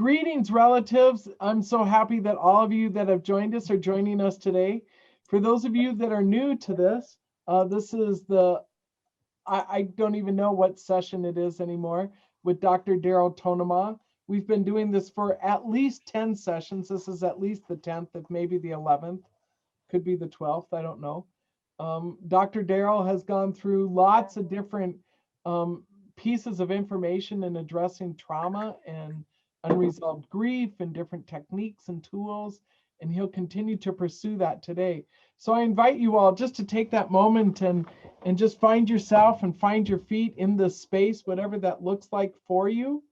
Greetings, relatives. I'm so happy that all of you that have joined us are joining us today. For those of you that are new to this, this is I don't even know what session it is anymore, with Dr. Darryl Tonemah. We've been doing this for at least 10 sessions. This is at least the 10th, if maybe the 11th, could be the 12th, I don't know. Dr. Darryl has gone through lots of different pieces of information in addressing trauma and unresolved grief and different techniques and tools, and he'll continue to pursue that today. So I invite you all just to take that moment and just find yourself and find your feet in this space, whatever that looks like for you.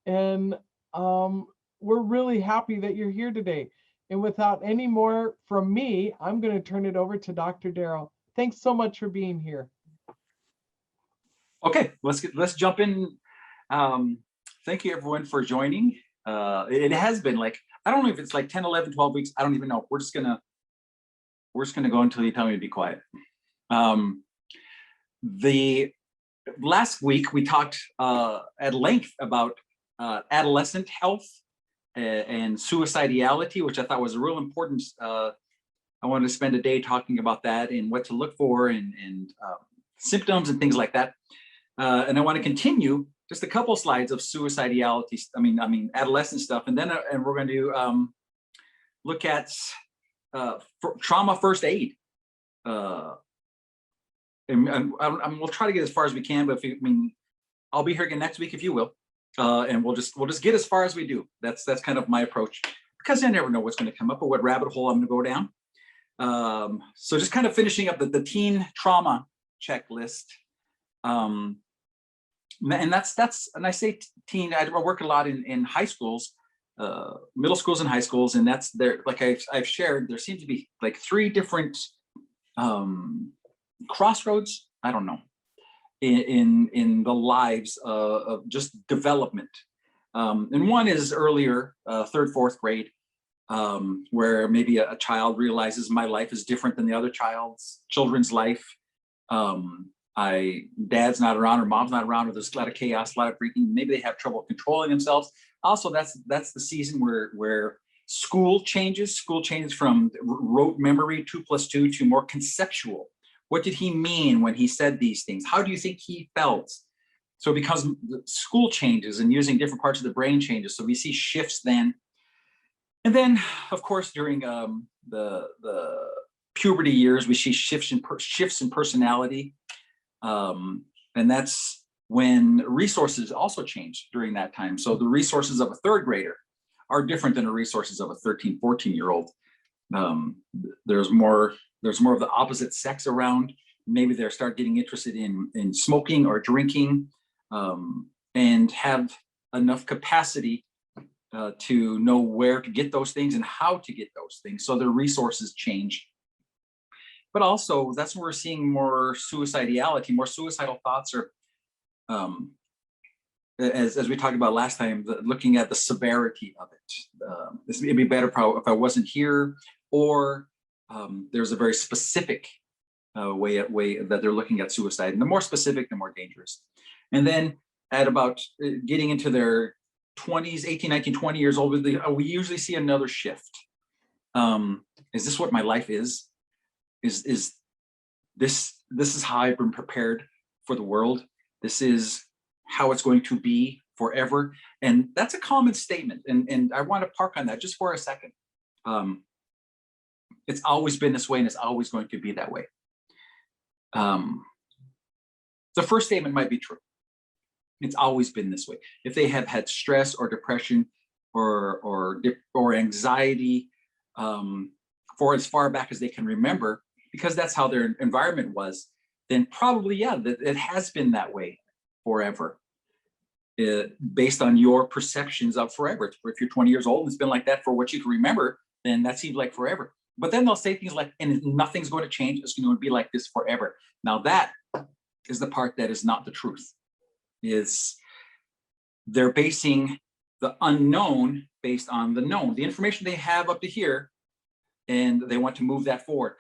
And we're really happy that you're here today. And without any more from me, I'm going to turn it over to Dr. Darryl. Thanks so much for being here. Okay, let's jump in. Thank you everyone for joining. It has been like, I don't know if it's like 10, 11, 12 weeks. I don't even know. We're just gonna go until you tell me to be quiet. The last week we talked at length about adolescent health and suicidality, which I thought was a real important. I wanted to spend a day talking about that and what to look for and symptoms and things like that. And I want to continue just a couple slides of suicidality. I mean adolescent stuff, and then we're going to look at trauma first aid. And we'll try to get as far as we can. But I'll be here again next week if you will, and we'll just get as far as we do. That's kind of my approach, because I never know what's going to come up or what rabbit hole I'm going to go down. So just kind of finishing up the teen trauma checklist. And and I say teen, I work a lot in high schools, middle schools and high schools, and that's there. Like I've shared, there seems to be like 3 different crossroads, I don't know, in the lives of just development. And one is earlier, 3rd, 4th grade, where maybe a child realizes my life is different than the other children's life. Dad's not around or mom's not around, or there's a lot of chaos, a lot of freaking. Maybe they have trouble controlling themselves. Also, that's the season where school changes. School changes from rote memory, 2 + 2, to more conceptual. What did he mean when he said these things? How do you think he felt? So because school changes and using different parts of the brain changes, so we see shifts then. And then, of course, during the puberty years, we see shifts in personality. And that's when resources also change during that time. So the resources of a 3rd grader are different than the resources of a 13, 14-year-old. There's more of the opposite sex around. Maybe they start getting interested in smoking or drinking, and have enough capacity to know where to get those things and how to get those things. So their resources change. But also, that's where we're seeing more suicidality, more suicidal thoughts, or as we talked about last time, looking at the severity of it. This would be better if I wasn't here, or there's a very specific way that they're looking at suicide. And the more specific, the more dangerous. And then at about getting into their 20s, 18, 19, 20 years old, we usually see another shift. Is this what my life is? Is this is how I've been prepared for the world? This is how it's going to be forever. And that's a common statement. And I want to park on that just for a second. It's always been this way, and it's always going to be that way. The first statement might be true. It's always been this way. If they have had stress or depression or anxiety for as far back as they can remember, because that's how their environment was, then probably, yeah, it has been that way forever, based on your perceptions of forever. If you're 20 years old and it's been like that for what you can remember, then that seems like forever. But then they'll say things like, and nothing's going to change, it's going to be like this forever. Now that is the part that is not the truth. Is they're basing the unknown based on the known, the information they have up to here, and they want to move that forward.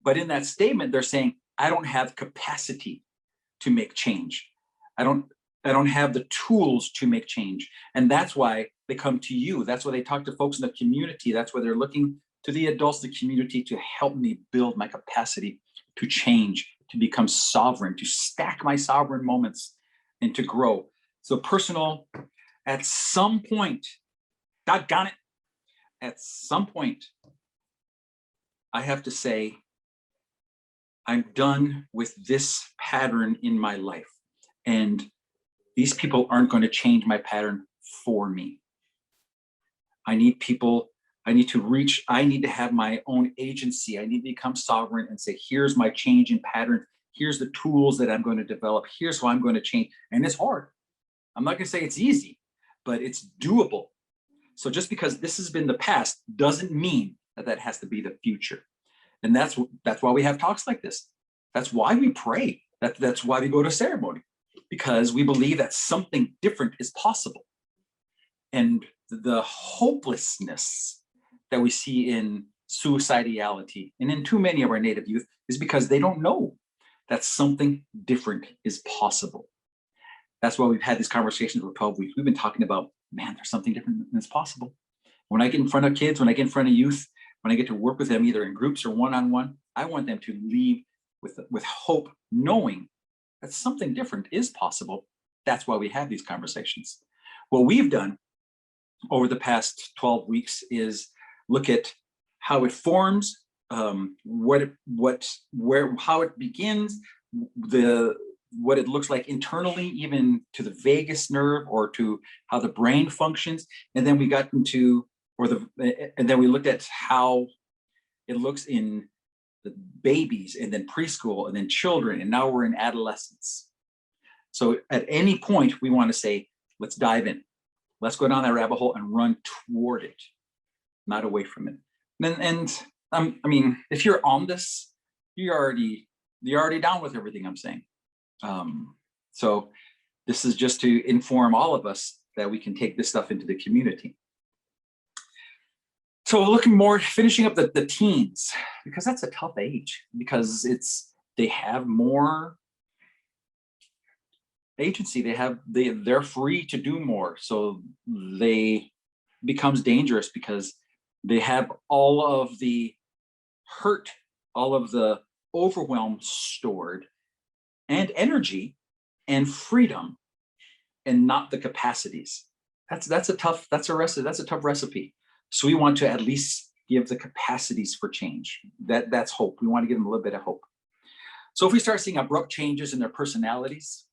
But in that statement, they're saying, I don't have capacity to make change. I don't have the tools to make change. And that's why they come to you. That's why they talk to folks in the community. That's why they're looking to the adults, the community, to help me build my capacity to change, to become sovereign, to stack my sovereign moments, and to grow. So personal, at some point, doggone it, at some point, I have to say, I'm done with this pattern in my life. And these people aren't going to change my pattern for me. I need people, I need to have my own agency. I need to become sovereign and say, here's my change in pattern. Here's the tools that I'm going to develop. Here's how I'm going to change. And it's hard. I'm not going to say it's easy, but it's doable. So just because this has been the past doesn't mean that that has to be the future. And that's why we have talks like this. That's why we pray. That's why we go to ceremony, because we believe that something different is possible. And the hopelessness that we see in suicidality and in too many of our Native youth is because they don't know that something different is possible. That's why we've had these conversations for 12 weeks. We've been talking about, man, there's something different that's possible. When I get in front of kids, when I get in front of youth, when I get to work with them either in groups or one-on-one, I want them to leave with hope, knowing that something different is possible. That's why we have these conversations. What we've done over the past 12 weeks is look at how it forms, how it begins, what it looks like internally, even to the vagus nerve or to how the brain functions. And then we got into, and then we looked at how it looks in the babies and then preschool and then children. And now we're in adolescence. So at any point we want to say, let's dive in. Let's go down that rabbit hole and run toward it, not away from it. I mean, if you're on this, you're already down with everything I'm saying. So this is just to inform all of us that we can take this stuff into the community. So finishing up the teens, because that's a tough age, because they have more agency. They're free to do more. So becomes dangerous because they have all of the hurt, all of the overwhelm stored, and energy and freedom, and not the capacities. That's a tough recipe. So we want to at least give the capacities for change. That's hope. We want to give them a little bit of hope. So if we start seeing abrupt changes in their personalities,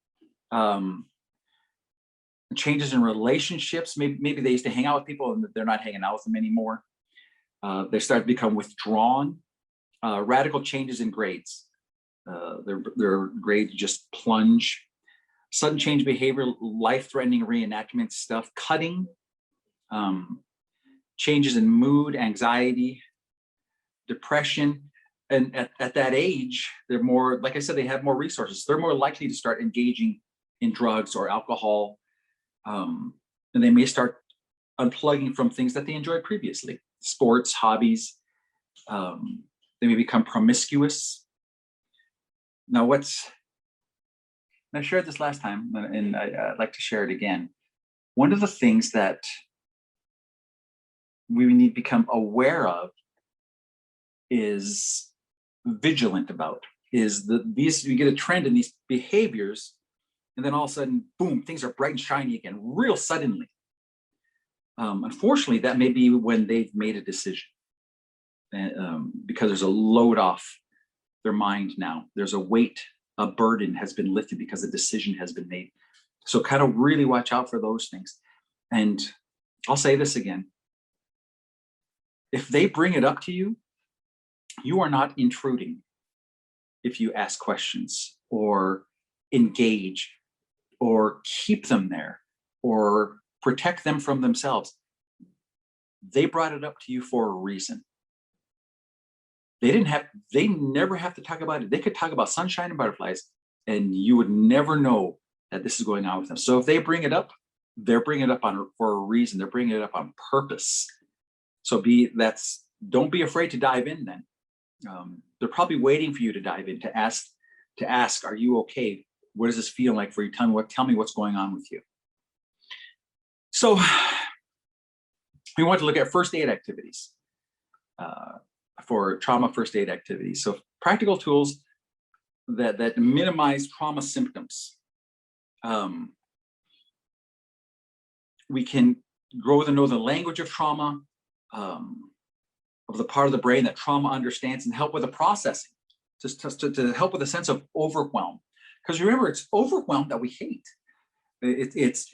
changes in relationships, maybe they used to hang out with people and they're not hanging out with them anymore. They start to become withdrawn. Radical changes in grades. Their grades just plunge. Sudden change behavior, life-threatening reenactment stuff, cutting, changes in mood, anxiety, depression. And at that age, they're more, like I said, they have more resources. They're more likely to start engaging in drugs or alcohol. And they may start unplugging from things that they enjoyed previously, sports, hobbies. They may become promiscuous. Now, I shared this last time, and I'd like to share it again. One of the things that we need to become aware of is vigilant about is you get a trend in these behaviors, and then all of a sudden, boom, things are bright and shiny again, real suddenly. Unfortunately, that may be when they've made a decision, because there's a load off their mind now. There's a weight, a burden has been lifted because a decision has been made. So kind of really watch out for those things. And I'll say this again. If they bring it up to you, you are not intruding if you ask questions or engage or keep them there or protect them from themselves. They brought it up to you for a reason. They never have to talk about it. They could talk about sunshine and butterflies, and you would never know that this is going on with them. So if they bring it up, they're bringing it up for a reason. They're bringing it up on purpose. So don't be afraid to dive in then. They're probably waiting for you to dive in, to ask, are you okay? What does this feel like for you? Tell me what's going on with you. So we want to look at first aid activities for trauma first aid activities. So practical tools that minimize trauma symptoms. We can grow to know the language of trauma, of the part of the brain that trauma understands, and help with the processing, to help with a sense of overwhelm. Because remember, it's overwhelm that we hate. It's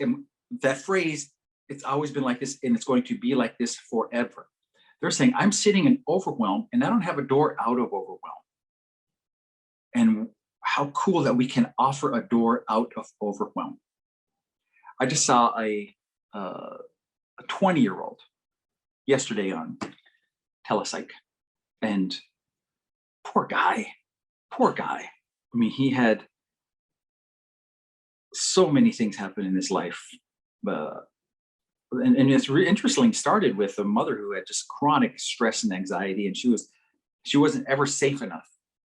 that phrase, it's always been like this, and it's going to be like this forever. They're saying, I'm sitting in overwhelm, and I don't have a door out of overwhelm. And how cool that we can offer a door out of overwhelm. I just saw a 20-year-old yesterday on Telepsych, and poor guy. I mean, he had so many things happen in his life. And it's really interesting, started with a mother who had just chronic stress and anxiety, and she wasn't ever safe enough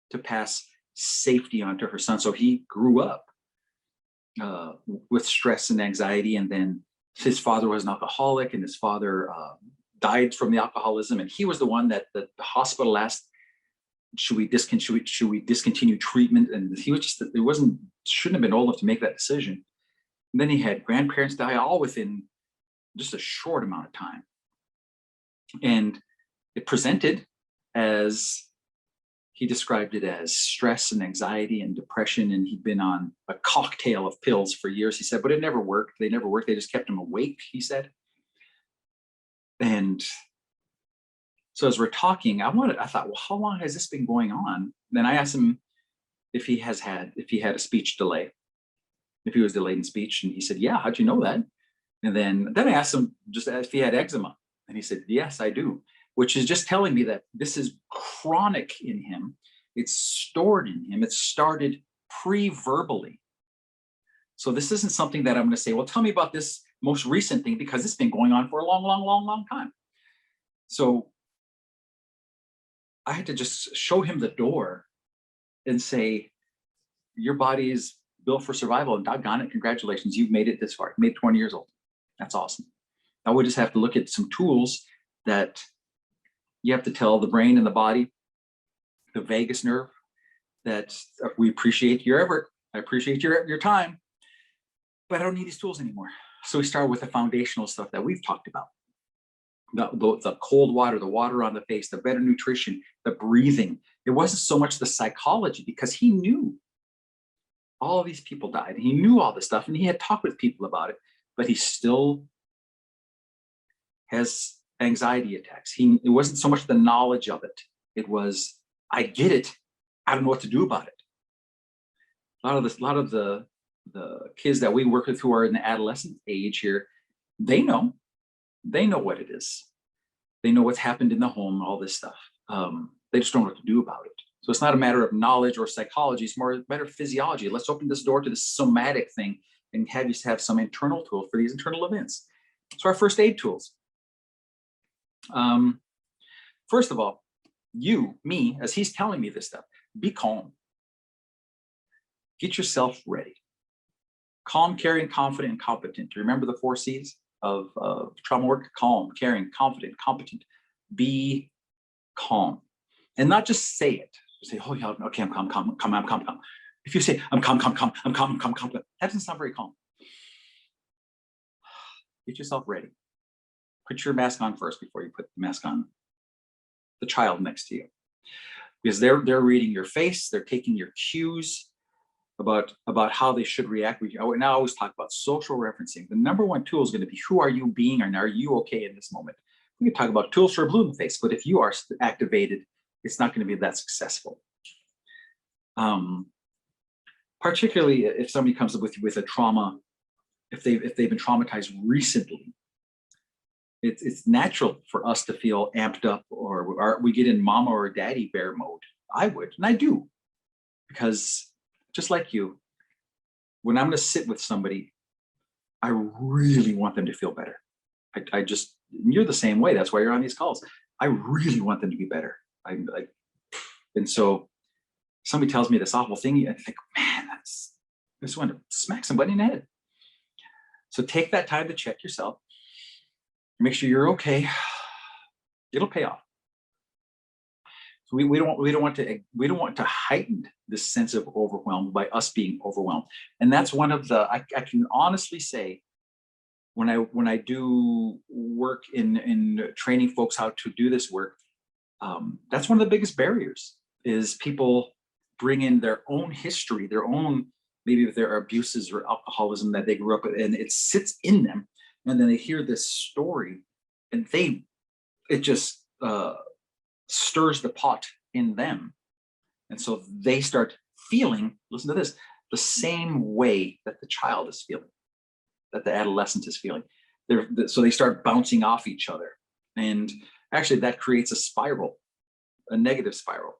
to pass safety onto her son. So he grew up with stress and anxiety, and then his father was an alcoholic, and his father died from the alcoholism, and he was the one that the hospital asked, should we discontinue treatment? And he was just, shouldn't have been old enough to make that decision. And then he had grandparents die all within just a short amount of time. And it presented as, he described it as stress and anxiety and depression. And he'd been on a cocktail of pills for years, he said, but it never worked. They never worked. They just kept him awake, he said. And so as we're talking, I thought, well, how long has this been going on? Then I asked him if he had a speech delay, if he was delayed in speech. And he said, yeah, how'd you know that? And then I asked him just if he had eczema. And he said, yes, I do, which is just telling me that this is chronic in him. It's stored in him. It started pre-verbally. So this isn't something that I'm going to say, well, tell me about this most recent thing, because it's been going on for a long time. So I had to just show him the door and say, your body is built for survival, and doggone it, congratulations, you've made it this far. You made 20 years old. That's awesome. Now we just have to look at some tools that you have to tell the brain and the body, the vagus nerve, that we appreciate your effort. I appreciate your time, but I don't need these tools anymore. So we start with the foundational stuff that we've talked about. The cold water, the water on the face, the better nutrition, the breathing. It wasn't so much the psychology, because he knew all of these people died. He knew all this stuff, and he had talked with people about it, but he still has anxiety attacks. It wasn't so much the knowledge of it. It was, I get it. I don't know what to do about it. A lot of the kids that we work with who are in the adolescent age here, they know what it is. They know what's happened in the home, all this stuff. They just don't know what to do about it. So it's not a matter of knowledge or psychology, it's more a matter of physiology. Let's open this door to the somatic thing and have you have some internal tool for these internal events. So our first aid tools. First of all, me, as he's telling me this stuff, be calm. Get yourself ready. Calm, caring, confident, and competent. Remember the 4 C's of trauma work? Calm, caring, confident, competent. Be calm. And not just say it. Say, oh yeah, okay, I'm calm. If you say, I'm calm, that doesn't sound very calm. Get yourself ready. Put your mask on first before you put the mask on the child next to you. Because they're reading your face, they're taking your cues about how they should react. And I always talk about social referencing. The number one tool is going to be, who are you being, and are you okay in this moment? We can talk about tools for blue in the face, but if you are activated, it's not going to be that successful. Particularly if somebody comes up with a trauma, if they've been traumatized recently, it's natural for us to feel amped up, or we get in mama or daddy bear mode. I would, and I do, because just like you, when I'm going to sit with somebody, I really want them to feel better. You're the same way. That's why you're on these calls. I really want them to be better. And so somebody tells me this awful thing, I think, man, I just want to smack somebody in the head. So take that time to check yourself. Make sure you're okay. It'll pay off. So we don't want to heighten this sense of overwhelm by us being overwhelmed. And that's one of the, I can honestly say, when I do work in training folks how to do this work, that's one of the biggest barriers, is people bring in their own history, their own, maybe their abuses or alcoholism that they grew up with, and it sits in them. And then they hear this story and it just stirs the pot in them. And so they start feeling, listen to this, the same way that the child is feeling, that the adolescent is feeling. So they start bouncing off each other. And actually that creates a spiral, a negative spiral.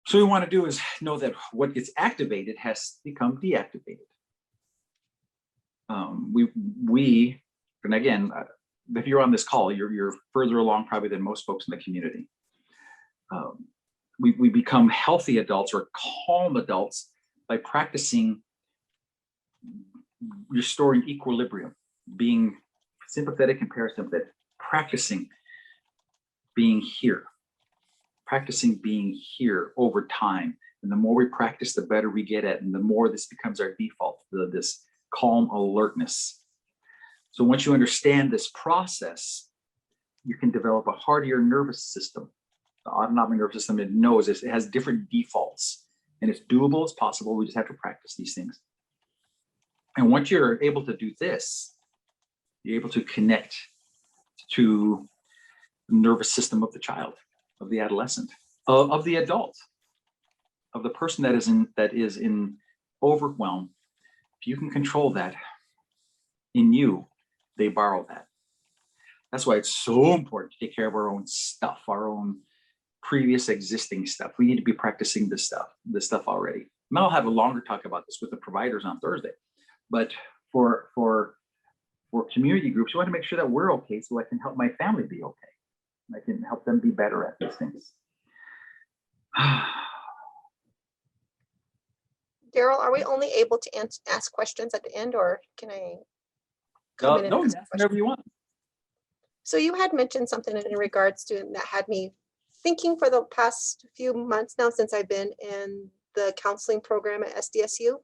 So what we want to do is know that what gets activated has become deactivated. And again, if you're on this call, you're further along probably than most folks in the community. We become healthy adults or calm adults by practicing restoring equilibrium, being sympathetic and parasympathetic, practicing being here over time. And the more we practice, the better we get at, and the more this becomes our default, this calm alertness. So once you understand this process, you can develop a hardier nervous system. The autonomic nervous system, it knows it has different defaults, and it's doable, it's possible. We just have to practice these things. And once you're able to do this, you're able to connect to the nervous system of the child, of the adolescent, of the adult, of the person that is in overwhelm. If you can control that in you, they borrow that. That's why it's so important to take care of our own stuff, our own previous existing stuff. We need to be practicing this stuff already. And I'll have a longer talk about this with the providers on Thursday. But for community groups, you want to make sure that we're okay, so I can help my family be okay. I can help them be better at these things. Darryl, are we only able to ask questions at the end, or can I come in and ask whatever you want. So you had mentioned something in regards to that had me thinking for the past few months now, since I've been in the counseling program at SDSU.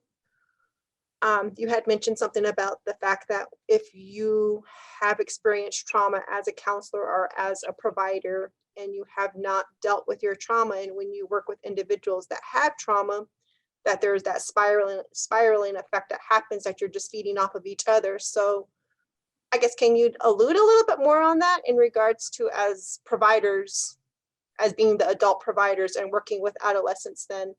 You had mentioned something about the fact that if you have experienced trauma as a counselor or as a provider, and you have not dealt with your trauma, and when you work with individuals that have trauma, that there's that spiraling effect that happens, that you're just feeding off of each other. So I guess, can you allude a little bit more on that in regards to, as providers, as being the adult providers and working with adolescents, then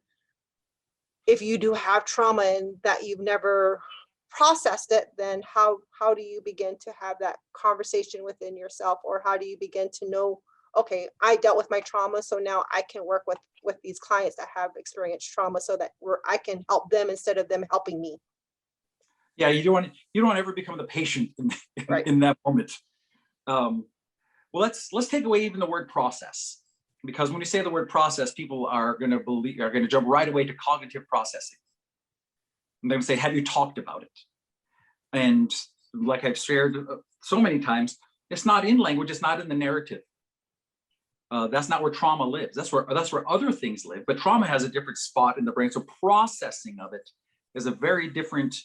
if you do have trauma and that you've never processed it, then how do you begin to have that conversation within yourself? Or how do you begin to know, okay, I dealt with my trauma, so now I can work with these clients that have experienced trauma, so that I can help them instead of them helping me. Yeah, you don't want to ever become the patient in that moment. Well, let's take away even the word process, because when we say the word process, people are going to jump right away to cognitive processing. And they're going to say, have you talked about it? And like I've shared so many times, it's not in language, it's not in the narrative. That's not where trauma lives. That's where other things live. But trauma has a different spot in the brain. So processing of it is a very different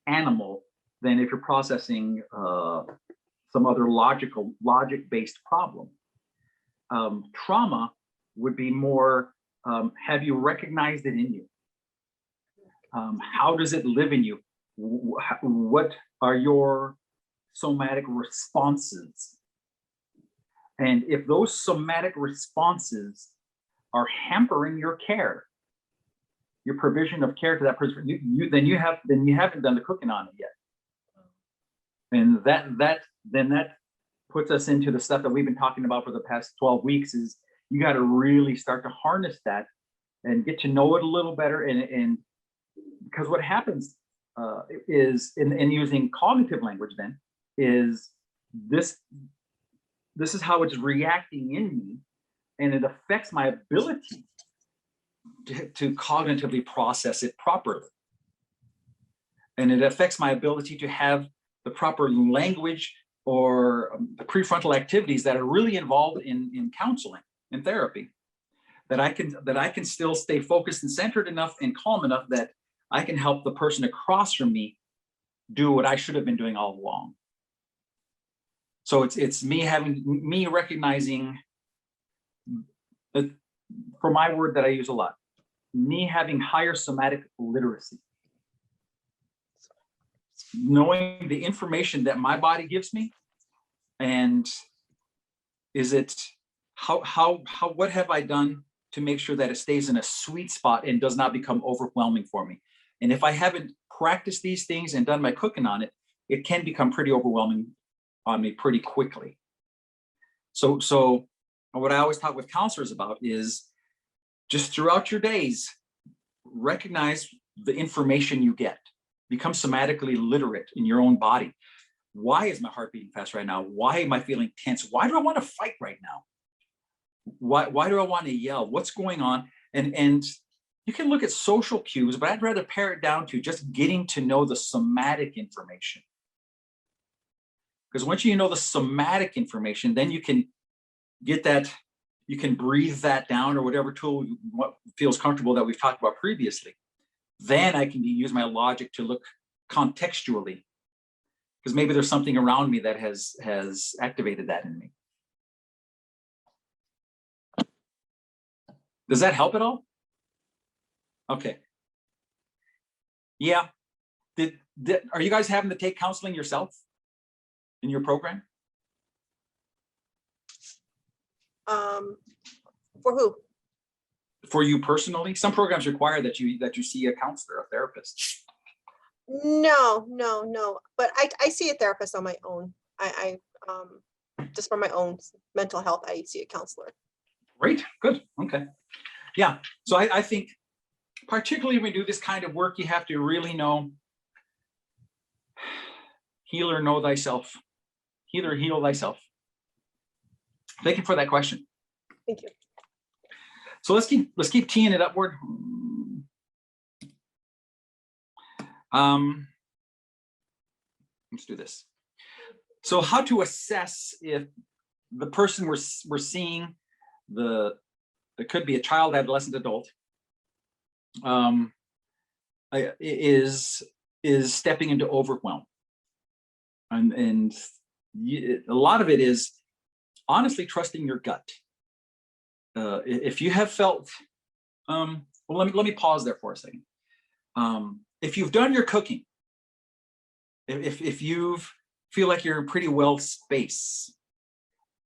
animal than if you're processing some other logic-based problem. Trauma would be more, have you recognized it in you? How does it live in you? What are your somatic responses? And if those somatic responses are hampering your care, your provision of care to that person, then you haven't done the cooking on it yet. And that puts us into the stuff that we've been talking about for the past 12 weeks. Is you got to really start to harness that and get to know it a little better. And because what happens is in using cognitive language, then is this is how it's reacting in me, and it affects my ability to cognitively process it properly. And it affects my ability to have the proper language or the prefrontal activities that are really involved in counseling and therapy, that I can still stay focused and centered enough and calm enough that I can help the person across from me do what I should have been doing all along. So it's me recognizing, for my word that I use a lot, me having higher somatic literacy, knowing the information that my body gives me, and what have I done to make sure that it stays in a sweet spot and does not become overwhelming for me. And if I haven't practiced these things and done my cooking on it, it can become pretty overwhelming on me pretty quickly. So what I always talk with counselors about is just throughout your days, recognize the information you get. Become somatically literate in your own body. Why is my heart beating fast right now? Why am I feeling tense? Why do I want to fight right now? Why do I want to yell? What's going on? And you can look at social cues, but I'd rather pare it down to just getting to know the somatic information. Because once you know the somatic information, then you can get that, you can breathe that down, or whatever tool what feels comfortable that we've talked about previously. Then I can use my logic to look contextually, because maybe there's something around me that has activated that in me. Does that help at all? Okay. Yeah. Are you guys having to take counseling yourself in your program? For who? For you personally? Some programs require that you see a counselor, a therapist. No. But I see a therapist on my own. I just for my own mental health, I see a counselor. Great, good, okay. Yeah, so I think particularly when we do this kind of work, you have to really know, healer, know thyself. Healer, heal thyself. Thank you for that question. Thank you. So let's keep teeing it upward. Let's do this. So how to assess if the person we're seeing, it could be a child, adolescent, adult, is stepping into overwhelm. And a lot of it is honestly trusting your gut. If you have felt, well, let me pause there for a second. If you've done your cooking, if you feel like you're in pretty well space,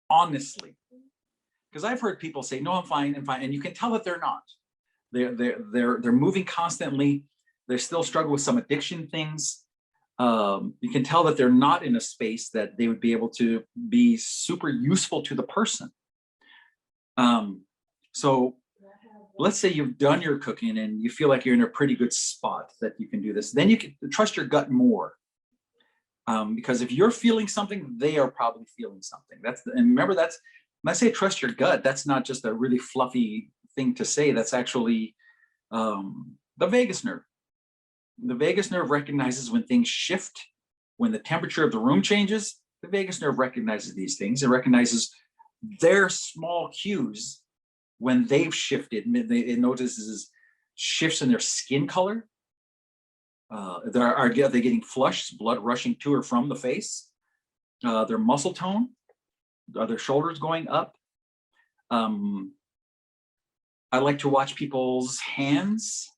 honestly, because I've heard people say, no, I'm fine, and you can tell that they're not. They're moving constantly. They still struggle with some addiction things. You can tell that they're not in a space that they would be able to be super useful to the person. So let's say you've done your cooking and you feel like you're in a pretty good spot that you can do this. Then you can trust your gut more. Because if you're feeling something, they are probably feeling something. And remember, when I say trust your gut, that's not just a really fluffy thing to say. That's actually the vagus nerve. The vagus nerve recognizes when things shift, when the temperature of the room changes. The vagus nerve recognizes these things. It recognizes their small cues when they've shifted. It notices shifts in their skin color. Are they getting flushed, blood rushing to or from the face? Their muscle tone? Are their shoulders going up? I like to watch people's hands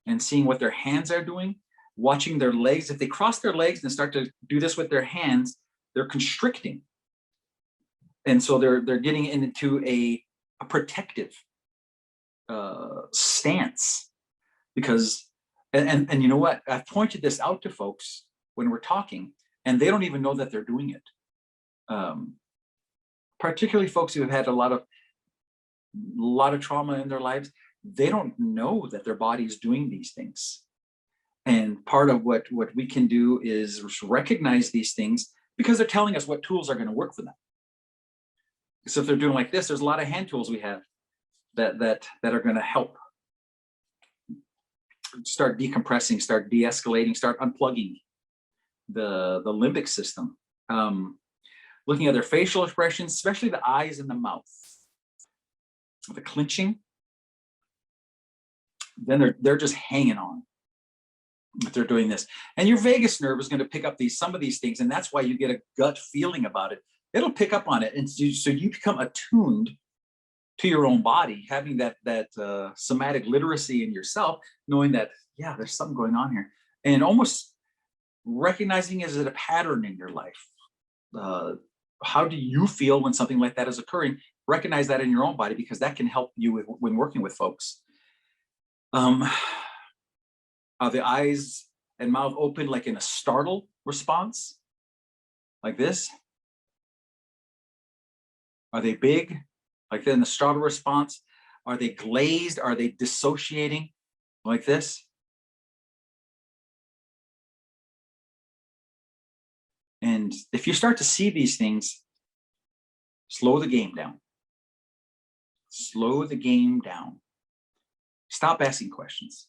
and seeing what their hands are doing, watching their legs. If they cross their legs and start to do this with their hands, they're constricting. And so they're getting into a protective stance, because, and you know what, I've pointed this out to folks when we're talking, and they don't even know that they're doing it. Particularly folks who have had a lot of trauma in their lives, they don't know that their body is doing these things. And part of what we can do is recognize these things, because they're telling us what tools are going to work for them. So if they're doing like this, there's a lot of hand tools we have. that are going to help start decompressing, start de-escalating, start unplugging the limbic system. Looking at their facial expressions, especially the eyes and the mouth, the clenching, then they're just hanging on if they're doing this. And your vagus nerve is going to pick up some of these things, and that's why you get a gut feeling about it. It'll pick up on it, and so you become attuned to your own body, having that somatic literacy in yourself, knowing that, yeah, there's something going on here, and almost recognizing is it a pattern in your life. How do you feel when something like that is occurring? Recognize that in your own body, because that can help you when working with folks. Are the eyes and mouth open like in a startle response, like this? Are they big, like in the startle response? Are they glazed? Are they dissociating, like this? And if you start to see these things, slow the game down. Slow the game down. Stop asking questions.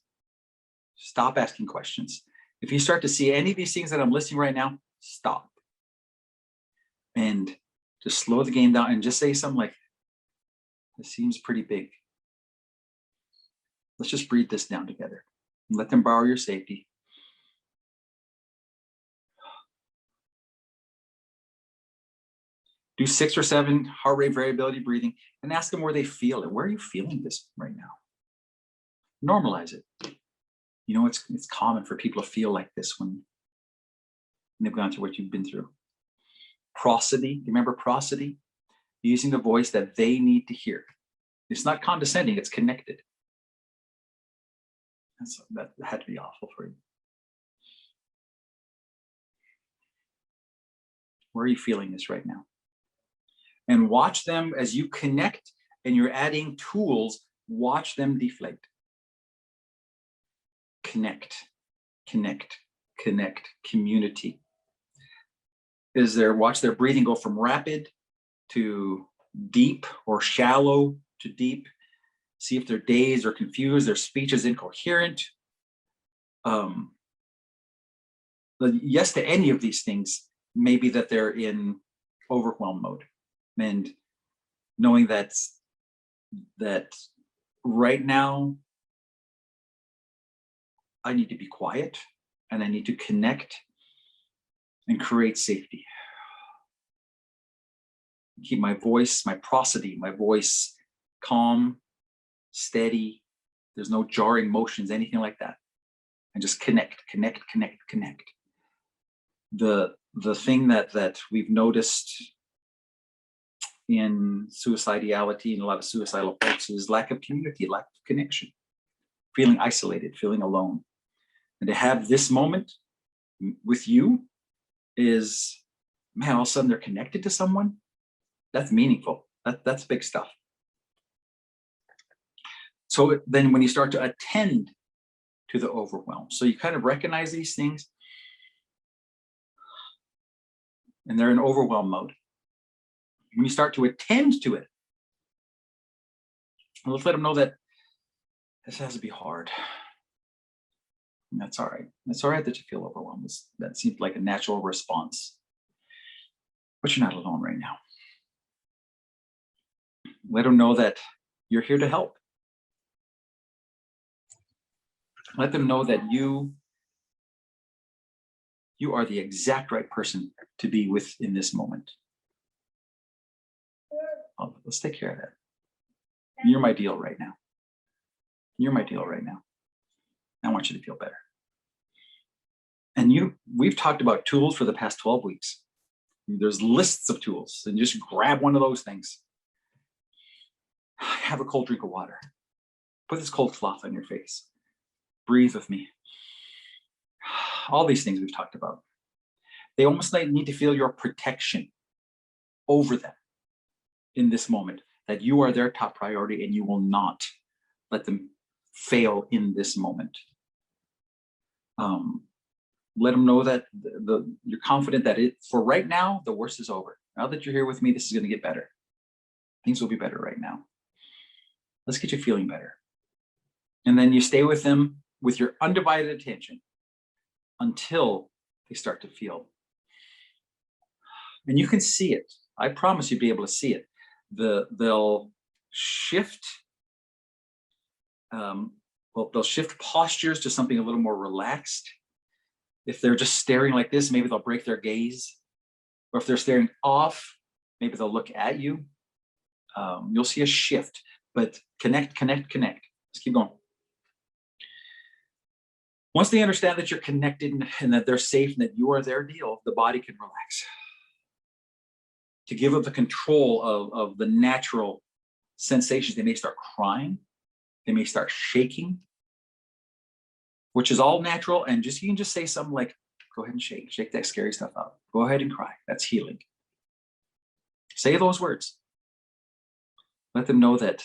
Stop asking questions. If you start to see any of these things that I'm listing right now, stop. And just slow the game down and just say something like, this seems pretty big. Let's just breathe this down together. And let them borrow your safety. Do 6 or 7 heart rate variability breathing and ask them where they feel it. Where are you feeling this right now? Normalize it. You know, it's common for people to feel like this when they've gone through what you've been through. Prosody, remember prosody? Using the voice that they need to hear. It's not condescending, it's connected. That had to be awful for you. Where are you feeling this right now? And watch them as you connect and you're adding tools, watch them deflate. Connect, connect, connect, community. Watch their breathing go from rapid to deep or shallow to deep. See if they're dazed or confused, their speech is incoherent. Yes to any of these things, maybe that they're in overwhelm mode. And knowing that right now, I need to be quiet and I need to connect and create safety. Keep my voice, my prosody, my voice calm, steady. There's no jarring motions, anything like that. And just connect, connect, connect, connect. The thing that we've noticed in suicidality and a lot of suicidal folks is lack of community, lack of connection, feeling isolated, feeling alone. And to have this moment with you is, man, all of a sudden they're connected to someone. That's meaningful. That's big stuff. So then when you start to attend to the overwhelm, so you kind of recognize these things and they're in overwhelm mode. When you start to attend to it, let's let them know that this has to be hard. And that's all right. That's all right that you feel overwhelmed. That seems like a natural response. But you're not alone right now. Let them know that you're here to help. Let them know that you are the exact right person to be with in this moment. Let's take care of that. You're my deal right now. You're my deal right now. I want you to feel better. And we've talked about tools for the past 12 weeks. There's lists of tools, and just grab one of those things. Have a cold drink of water. Put this cold cloth on your face. Breathe with me. All these things we've talked about. They almost need to feel your protection over them in this moment, that you are their top priority and you will not let them fail in this moment. Let them know that you're confident that for right now, the worst is over. Now that you're here with me, this is going to get better. Things will be better right now. Let's get you feeling better. And then you stay with them with your undivided attention until they start to feel. And you can see it. I promise you'll be able to see it. They'll shift. They'll shift postures to something a little more relaxed. If they're just staring like this, maybe they'll break their gaze. Or if they're staring off, maybe they'll look at you. You'll see a shift, but connect. Let's keep going. Once they understand that you're connected and that they're safe and that you are their deal, the body can relax. To give up the control of the natural sensations, they may start crying. They may start shaking, which is all natural. And you can just say something like, go ahead and shake that scary stuff out. Go ahead and cry. That's healing. Say those words. Let them know that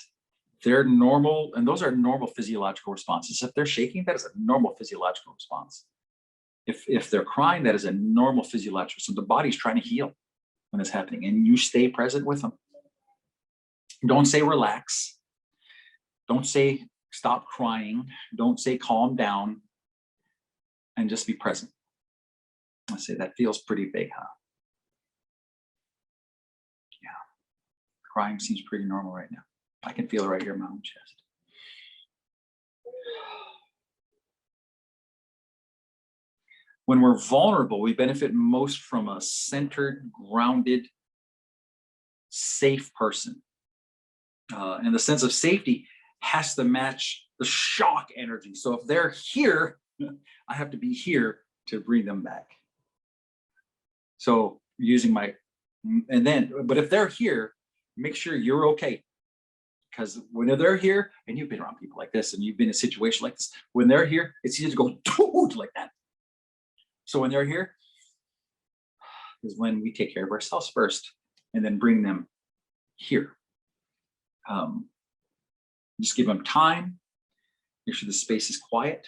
they're normal, and those are normal physiological responses. If they're shaking, that is a normal physiological response. If they're crying, that is a normal physiological. So the body's trying to heal when it's happening, and you stay present with them. Don't say relax. Don't say stop crying. Don't say calm down, and just be present. I say that feels pretty big, huh? Yeah. Crying seems pretty normal right now. I can feel it right here in my own chest. When we're vulnerable, we benefit most from a centered, grounded, safe person. And the sense of safety has to match the shock energy. So if they're here, I have to be here to bring them back. So using but if they're here, make sure you're okay. Because when they're here, and you've been around people like this, and you've been in a situation like this, when they're here, it's easy to go like that. So when they're here is when we take care of ourselves first, and then bring them here. Just give them time. Make sure the space is quiet.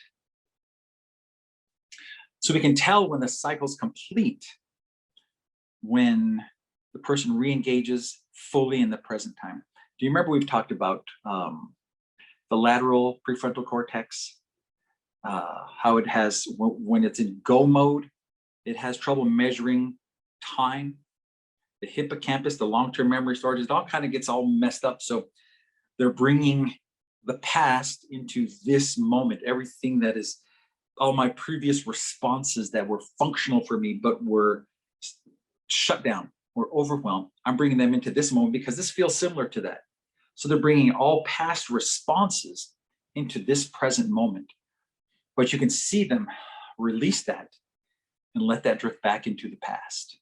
So we can tell when the cycle's complete when the person re-engages fully in the present time. Do you remember we've talked about the lateral prefrontal cortex, how it has, when it's in go mode, it has trouble measuring time. The hippocampus, the long-term memory storage, it all kind of gets all messed up. So they're bringing the past into this moment, everything that is all my previous responses that were functional for me, but were shut down or overwhelmed. I'm bringing them into this moment because this feels similar to that. So they're bringing all past responses into this present moment. But you can see them release that and let that drift back into the past.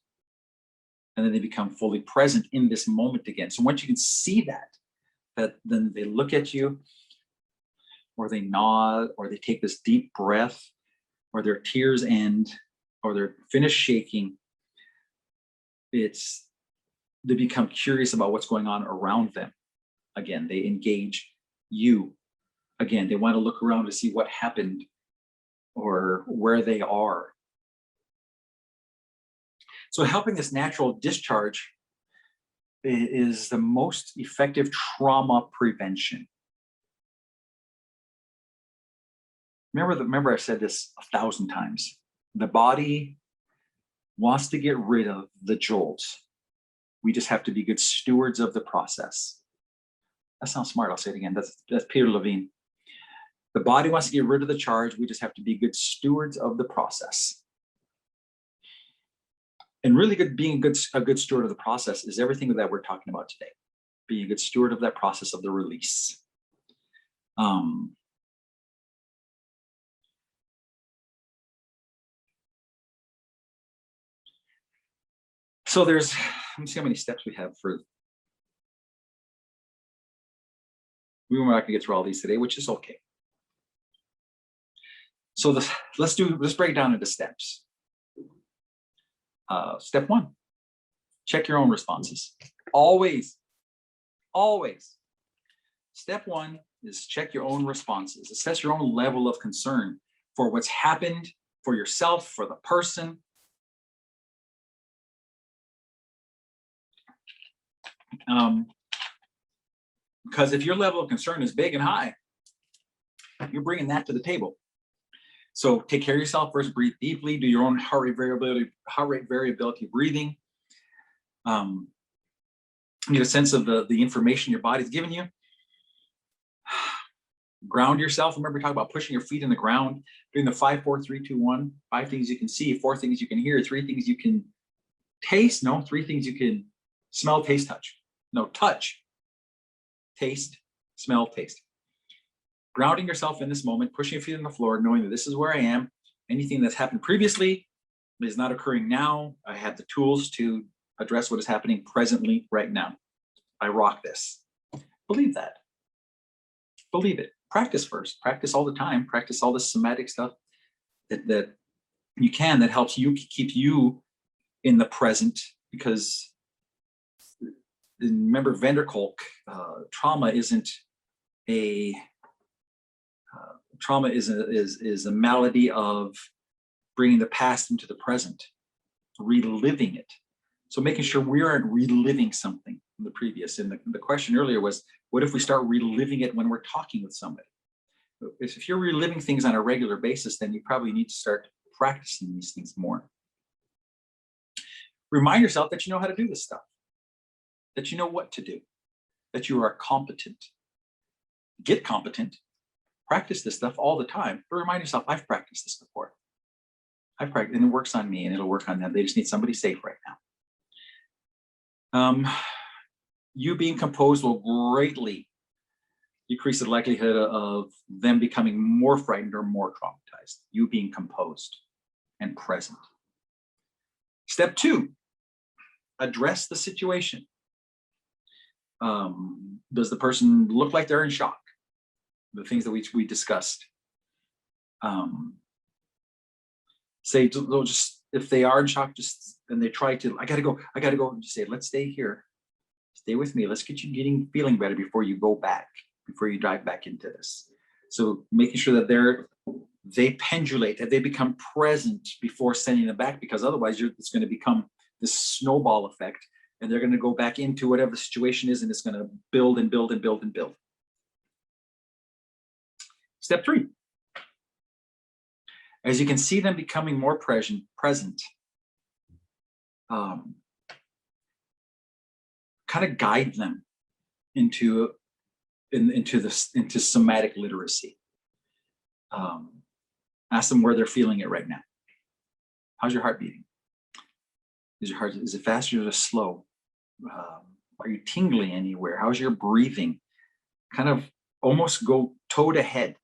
And then they become fully present in this moment again. So once you can see that then they look at you, or they nod, or they take this deep breath, or their tears end, or they're finished shaking. They become curious about what's going on around them. Again, they engage you. Again, they want to look around to see what happened or where they are. So helping this natural discharge is the most effective trauma prevention. Remember I said this 1,000 times. The body wants to get rid of the jolts. We just have to be good stewards of the process. That sounds smart. I'll say it again. That's Peter Levine. The body wants to get rid of the charge. We just have to be good stewards of the process. And really being a good steward of the process is everything that we're talking about today. Being a good steward of that process of the release. So let me see how many steps we have for. We were not going to get through all these today, which is okay. So let's break it down into steps. Step 1, check your own responses. Always. Step 1 is check your own responses. Assess your own level of concern for what's happened, for yourself, for the person. Because if your level of concern is big and high, you're bringing that to the table. So take care of yourself first, breathe deeply, do your own heart rate variability breathing. Get a sense of the information your body's giving you. Ground yourself. Remember, we talked about pushing your feet in the ground, doing the 5, 4, 3, 2, 1. 5 things you can see, 4 things you can hear, 3 things you can taste. No, 3 things you can smell, taste, touch. No, touch, taste, smell, taste. Grounding yourself in this moment, pushing your feet on the floor, knowing that this is where I am. Anything that's happened previously is not occurring now. I have the tools to address what is happening presently right now. I rock this. Believe that. Believe it. Practice first. Practice all the time. Practice all the somatic stuff that you can, that helps you keep you in the present. Because remember, Vanderkolk, trauma isn't a trauma is a malady of bringing the past into the present, reliving it. So making sure we aren't reliving something from the previous. And the question earlier was, what if we start reliving it when we're talking with somebody? If you're reliving things on a regular basis, then you probably need to start practicing these things more. Remind yourself that you know how to do this stuff, that you know what to do, that you are competent. Get competent. Practice this stuff all the time, but remind yourself, I've practiced this before. I've practiced, and it works on me, and it'll work on them. They just need somebody safe right now. You being composed will greatly decrease the likelihood of them becoming more frightened or more traumatized. You being composed and present. Step 2, address the situation. Does the person look like they're in shock? The things that we discussed. Say, just if they are in shock, and they try to, I gotta go, and just say, let's stay here. Stay with me. Let's get you feeling better before you go back, before you dive back into this. So making sure that they pendulate, that they become present before sending them back, because otherwise it's going to become this snowball effect, and they're going to go back into whatever the situation is, and it's going to build and build and build and build. Step 3. As you can see them becoming more present, kind of guide them into somatic literacy. Ask them where they're feeling it right now. How's your heart beating? Is it fast or is it slow? Are you tingling anywhere? How's your breathing? Kind of almost go toe to head.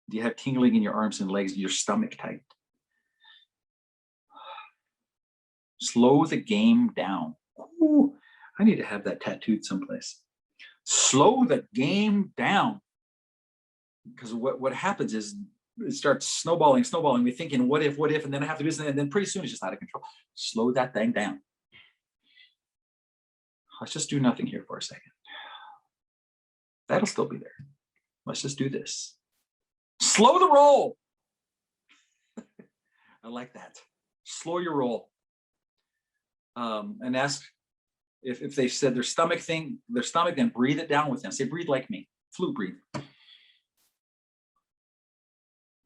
Do you have tingling in your arms and legs, your stomach tight? Slow the game down. Ooh, I need to have that tattooed someplace. Slow the game down. Because what happens is it starts snowballing. We're thinking, what if, and then I have to do this, and then pretty soon it's just out of control. Slow that thing down. Let's just do nothing here for a second. That'll still be there. Let's just do this. Slow the roll. I like that. Slow your roll. And ask if they said their stomach, then breathe it down with them. Say, breathe like me. Flute breathe.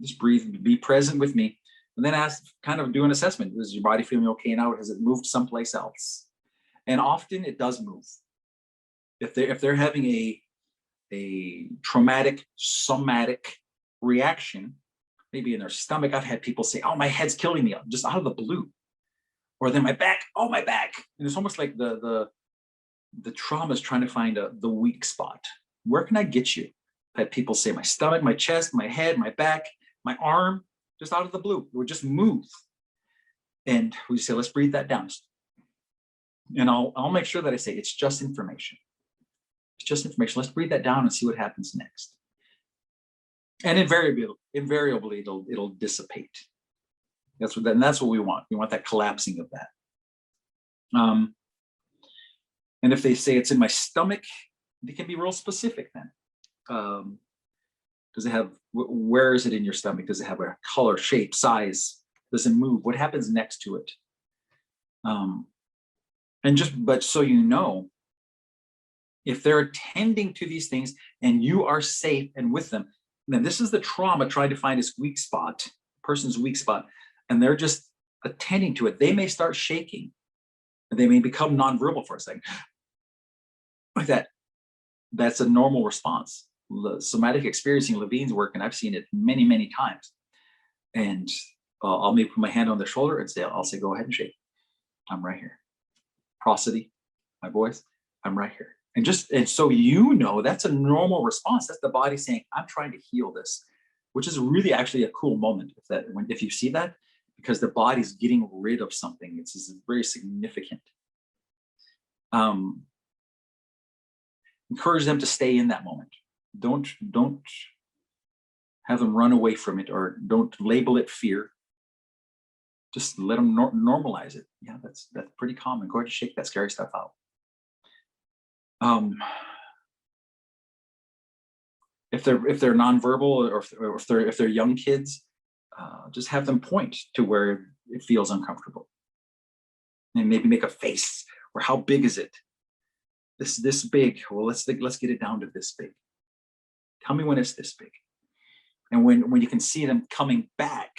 Just breathe, be present with me. And then ask, kind of do an assessment. Is your body feeling okay now? Has it moved someplace else? And often it does move. If they're having a traumatic somatic reaction, maybe in their stomach, I've had people say, oh, my head's killing me, just out of the blue. Or then my back, oh, my back. And it's almost like the trauma is trying to find the weak spot. Where can I get you? I've had people say my stomach, my chest, my head, my back, my arm, just out of the blue. It would just move. And we say, let's breathe that down. And I'll make sure that I say, it's just information. It's just information. Let's breathe that down and see what happens next. And invariably it'll dissipate. That's what we want. We want that collapsing of that. And if they say it's in my stomach, they can be real specific then. Does it have, where is it in your stomach? Does it have a color, shape, size? Does it move? What happens next to it? But so you know, If they're attending to these things and you are safe and with them, then this is the trauma trying to find its weak spot, person's weak spot, and they're just attending to it. They may start shaking and they may become nonverbal for a second. Like that. That's a normal response. The somatic experiencing Levine's work, and I've seen it many, many times. And I'll maybe put my hand on their shoulder and I'll say, go ahead and shake. I'm right here. Prosody, my voice, I'm right here. And so that's a normal response. That's the body saying, I'm trying to heal this, which is really actually a cool moment if you see that, because the body's getting rid of something. It's very significant. Encourage them to stay in that moment. Don't have them run away from it, or don't label it fear. Just let them normalize it. Yeah, that's pretty common. Go ahead and shake that scary stuff out. If they're nonverbal, or if they're young kids, just have them point to where it feels uncomfortable, and maybe make a face. Or how big is it? This big. Well, let's get it down to this big. Tell me when it's this big. And when you can see them coming back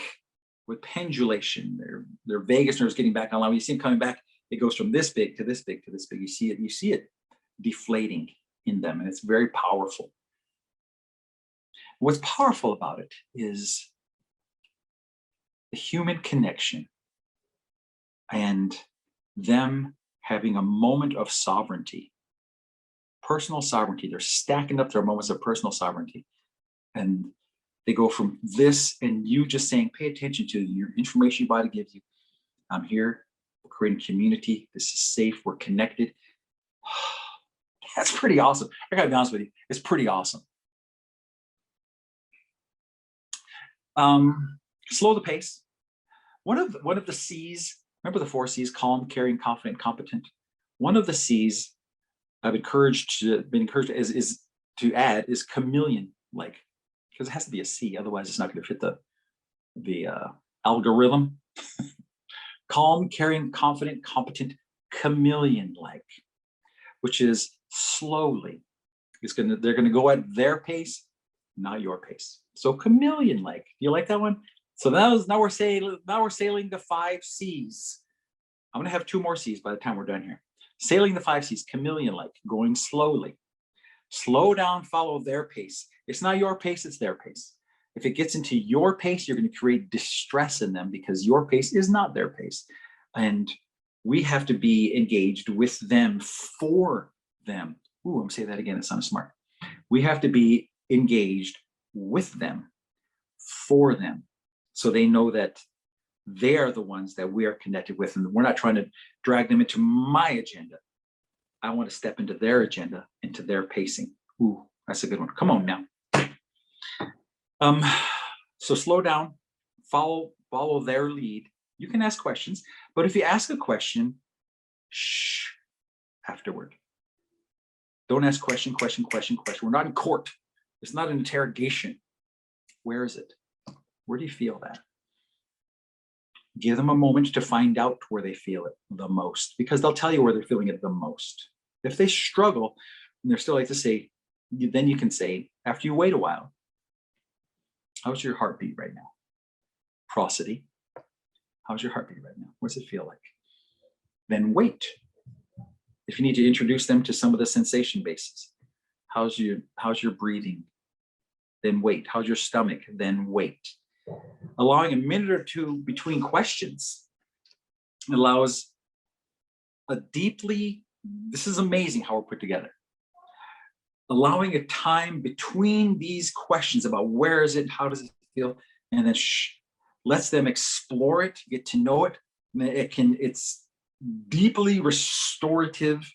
with pendulation, their vagus nerves getting back online. When you see them coming back, it goes from this big to this big to this big. You see it deflating in them, and it's very powerful. What's powerful about it is the human connection and them having a moment of sovereignty, personal sovereignty. They're stacking up their moments of personal sovereignty. And they go from this, and you just saying, pay attention to your information your body gives you. I'm here. We're creating community. This is safe. We're connected. That's pretty awesome. I gotta be honest with you. It's pretty awesome. Slow the pace. One of the C's, remember the 4 C's: calm, caring, confident, competent. One of the C's I've been encouraged is to add is chameleon-like, because it has to be a C, otherwise it's not going to fit the algorithm. Calm, caring, confident, competent, chameleon-like, which is slowly. They're gonna go at their pace, not your pace. So chameleon-like. You like that one? So now we're sailing the 5 C's. I'm gonna have 2 more C's by the time we're done here. Sailing the 5 C's, chameleon-like, going slowly. Slow down, follow their pace. It's not your pace, it's their pace. If it gets into your pace, you're going to create distress in them, because your pace is not their pace. And we have to be engaged with them, for them. Ooh, I'm going to say that again. It sounds smart. We have to be engaged with them, for them, so they know that they are the ones that we are connected with, and we're not trying to drag them into my agenda. I want to step into their agenda, into their pacing. Ooh, that's a good one. Come on now. So slow down, follow their lead. You can ask questions, but if you ask a question, shh, afterward. Don't ask question. We're not in court. It's not an interrogation. Where is it? Where do you feel that? Give them a moment to find out where they feel it the most, because they'll tell you where they're feeling it the most. If they struggle and they're still like to say, then you can say, after you wait a while, how's your heartbeat right now? Prosody. How's your heartbeat right now? What's it feel like? Then wait. If you need to introduce them to some of the sensation bases, how's your breathing? Then wait. How's your stomach? Then wait. Allowing a minute or 2 between questions allows this is amazing how we're put together. Allowing a time between these questions about where is it, how does it feel, and then lets them explore it, get to know it. It's deeply restorative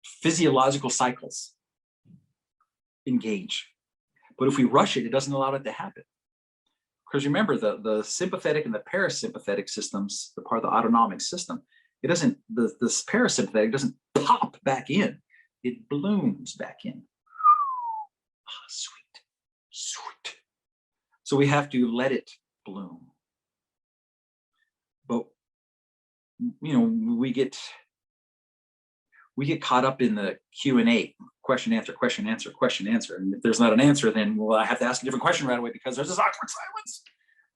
physiological cycles engage. But if we rush it, it doesn't allow it to happen. Because remember, the sympathetic and the parasympathetic systems, the part of the autonomic system, this parasympathetic doesn't pop back in. It blooms back in. Ah, sweet. So we have to let it bloom. But we we get caught up in the Q&A, question, answer, question, answer, question, answer. And if there's not an answer, then, well, I have to ask a different question right away because there's this awkward silence.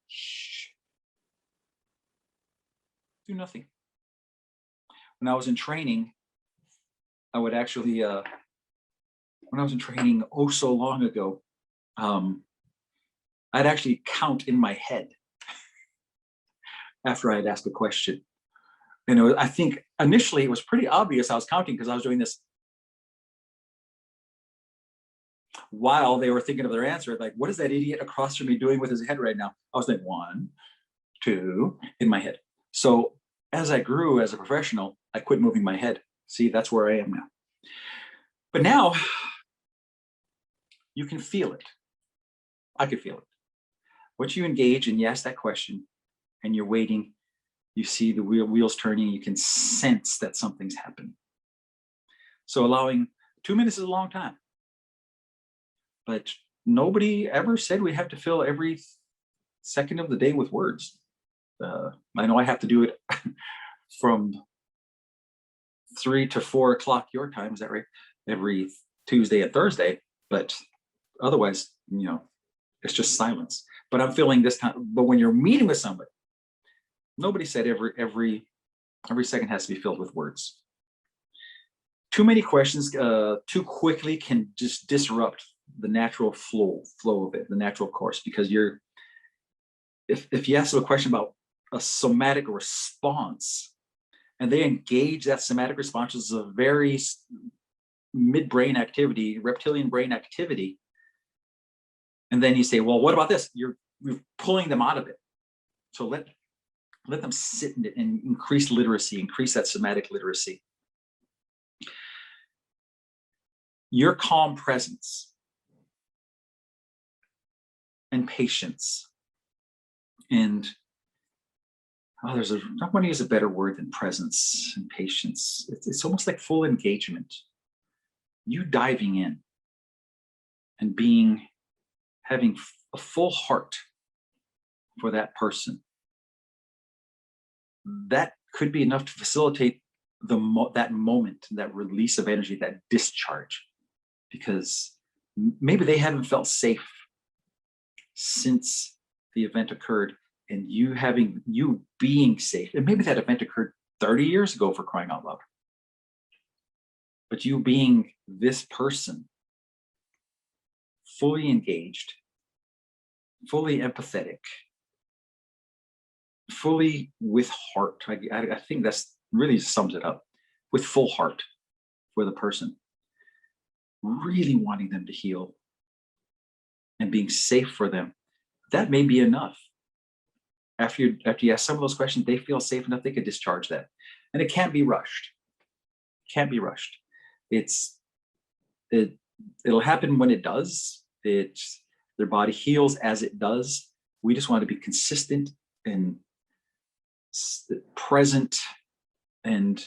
Shh. Do nothing. When I was in training, I would actually, when I was in training oh so long ago, I'd actually count in my head after I'd asked a question. And I think initially it was pretty obvious I was counting because I was doing this while they were thinking of their answer. Like, what is that idiot across from me doing with his head right now? I was like 1, 2 in my head. So as I grew as a professional, I quit moving my head. See, that's where I am now. But now you can feel it. I could feel it. Once you engage and you ask that question and you're waiting, you see the wheels turning, you can sense that something's happening. So allowing 2 minutes is a long time. But nobody ever said we have to fill every second of the day with words. I know I have to do it from 3 to 4 o'clock your time, is that right? Every Tuesday and Thursday, but otherwise, you know, it's just silence. But I'm feeling this time. But when you're meeting with somebody, nobody said every second has to be filled with words. Too many questions too quickly can just disrupt the natural flow of it, the natural course, because if you ask them a question about a somatic response and they engage that somatic response as a very midbrain activity, reptilian brain activity, and then you say, well, what about this? You're pulling them out of it. So let them sit in it and increase literacy, increase that somatic literacy. Your calm presence and patience and I want to use a better word than presence and patience. It's almost like full engagement. You diving in and having a full heart for that person. That could be enough to facilitate that moment, that release of energy, that discharge, because maybe they haven't felt safe since the event occurred, and you being safe, and maybe that event occurred 30 years ago, for crying out loud. But you being this person, fully engaged, fully empathetic, fully with heart. I think that's really sums it up. With full heart for the person, really wanting them to heal and being safe for them. That may be enough. After you ask some of those questions, they feel safe enough, they could discharge that. And it can't be rushed. Can't be rushed. It'll happen when it does. Their body heals as it does. We just want to be consistent and present and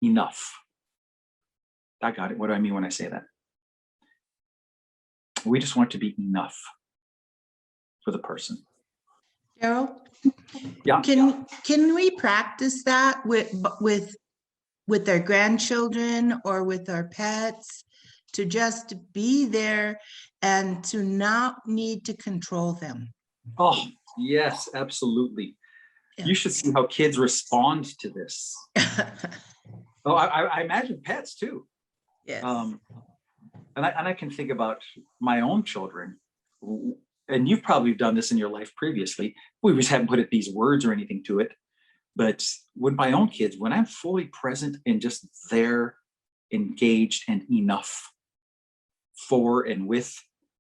enough. I got it. What do I mean when I say that? We just want to be enough for the person. Darryl? Yeah. Can we practice that with our grandchildren or with our pets, to just be there and to not need to control them? Oh, yes, absolutely. Yeah. You should see how kids respond to this. Oh, I imagine pets too. Yes. And I can think about my own children, and you've probably done this in your life previously. We just haven't put these words or anything to it. But with my own kids, when I'm fully present and just there, engaged and enough for and with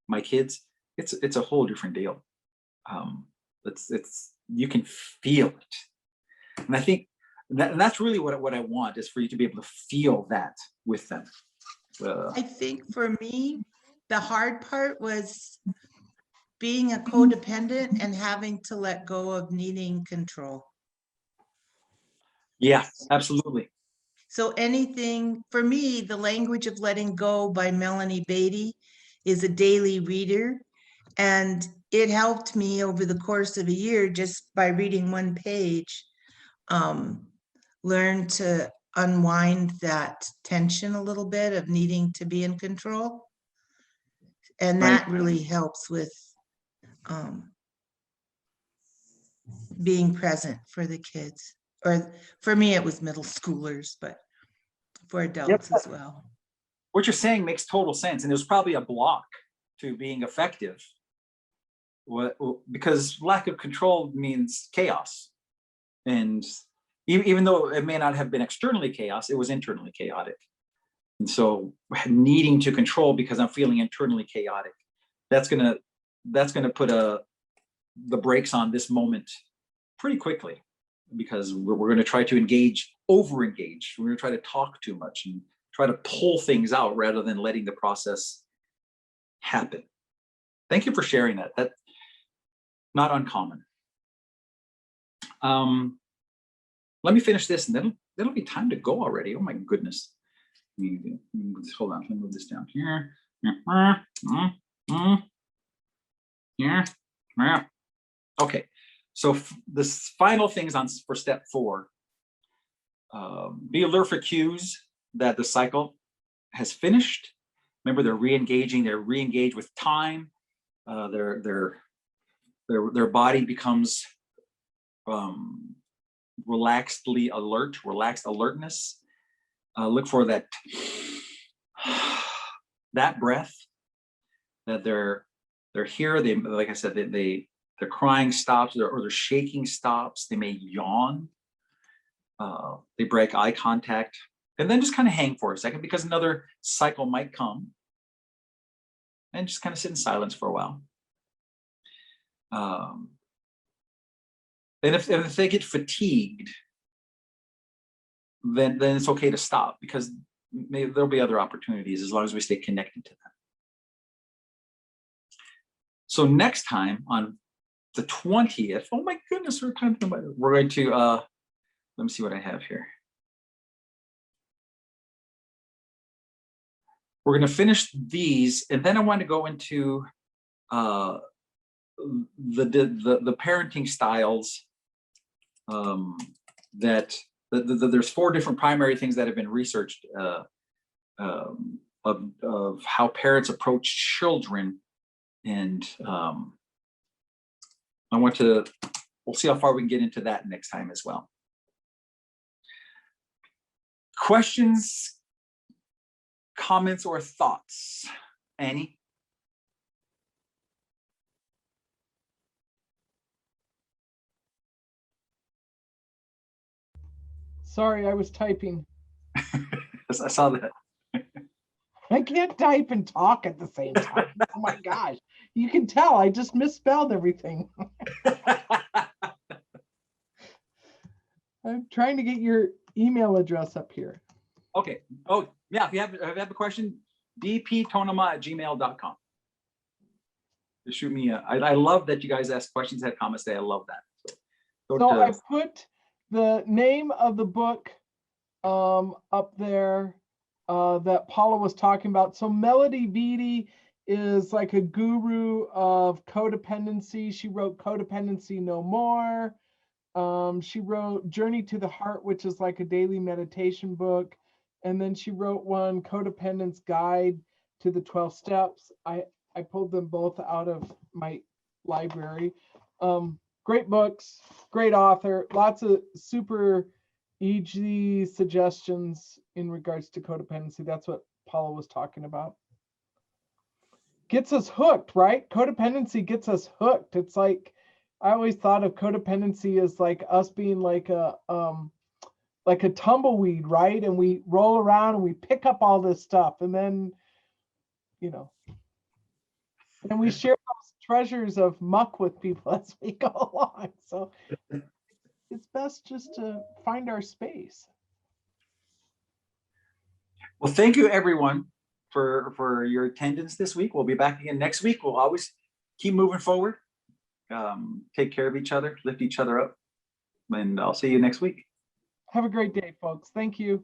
my kids, it's a whole different deal. You can feel it, and I think that's really what I want, is for you to be able to feel that with them. I think for me, the hard part was being a codependent and having to let go of needing control. Yeah, absolutely. So anything, for me, The Language of Letting Go by Melanie Beatty is a daily reader. And it helped me over the course of a year, just by reading one page, learn to unwind that tension a little bit of needing to be in control. And Right. that really helps with being present for the kids. Or for me, it was middle schoolers, but for adults as well. What you're saying makes total sense. And there's probably a block to being effective. Because lack of control means chaos. And even though it may not have been externally chaos, it was internally chaotic. And so needing to control because I'm feeling internally chaotic, that's gonna put the brakes on this moment pretty quickly, because we're gonna try to over-engage. We're gonna try to talk too much and try to pull things out rather than letting the process happen. Thank you for sharing that. That's not uncommon. Let me finish this and then it'll be time to go already. Oh my goodness. Hold on, let me move this down here. Okay, so this final things for step 4. Be alert for cues that the cycle has finished. Remember, they're re-engaging. They're re-engaged with time. Their body becomes relaxed alertness. Look for that breath, that they're here. They, like I said, their crying stops, or their shaking stops. They may yawn. They break eye contact, and then just kind of hang for a second because another cycle might come, and just kind of sit in silence for a while. And if they get fatigued, then it's okay to stop, because maybe there'll be other opportunities as long as we stay connected to them. So next time on the 20th, oh my goodness, we're going to, let me see what I have here. We're going to finish these, and then I want to go into the parenting styles that there's 4 different primary things that have been researched of how parents approach children, and we'll see how far we can get into that next time as well. Questions, comments, or thoughts? Annie? Sorry, I was typing. I saw that. I can't type and talk at the same time. Oh my gosh. You can tell I just misspelled everything. I'm trying to get your email address up here. Okay. Oh, yeah. If you have a question, dptonemah@gmail.com. Just shoot me. I love that you guys ask questions, have comments today. I love that. So I put the name of the book up there that Paula was talking about. So Melody Beattie is like a guru of codependency. She wrote Codependency No More. She wrote Journey to the Heart, which is like a daily meditation book. And then she wrote one, Codependence Guide to the 12 Steps. I pulled them both out of my library. Great books, great author, lots of super easy suggestions in regards to codependency. That's what Paula was talking about. Gets us hooked, right? Codependency gets us hooked. It's like, I always thought of codependency as like us being like a tumbleweed, right? And we roll around and we pick up all this stuff, and then, and we share those treasures of muck with people as we go along. So it's best just to find our space. Well, thank you everyone for your attendance this week. We'll be back again next week. We'll always keep moving forward. Take care of each other, lift each other up, and I'll see you next week. Have a great day, folks. Thank you.